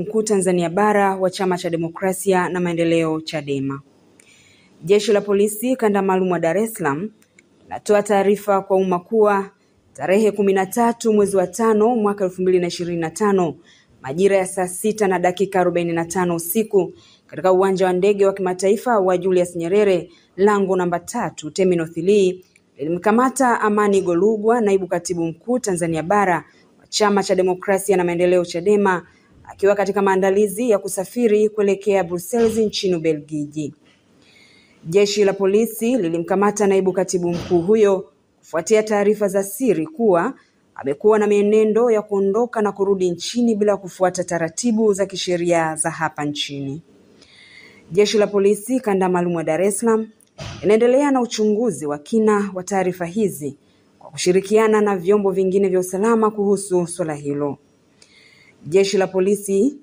Mkuu Tanzania Bara wa Chama cha Demokrasia na Maendeleo Chadema. Jeshi la Polisi Kanda Maalum wa Dar es Salaam linatoa taarifa kwa umma kuwa tarehe 13 mwezi wa 5 mwaka 2025 majira ya saa 6:45 usiku katika uwanja wa ndege wa kimataifa wa Julius Nyerere lango namba 3 Terminal 3 lilimkamata Amani Golugwa, naibu katibu mkuu Tanzania Bara wa Chama cha Demokrasia na Maendeleo Chadema, akiwa katika maandalizi ya kusafiri kuelekea Brussels nchini Ubelgiji. Jeshi la polisi lilimkamata naibu katibu mkuu huyo kufuatia taarifa za siri kuwa amekuwa na mienendo ya kuondoka na kurudi nchini bila kufuata taratibu za kisheria za hapa nchini. Jeshi la Polisi Kanda Maalum wa Dar es Salaam inaendelea na uchunguzi wa kina wa taarifa hizi kwa kushirikiana na vyombo vingine vya usalama kuhusu swala hilo. Jeshi la polisi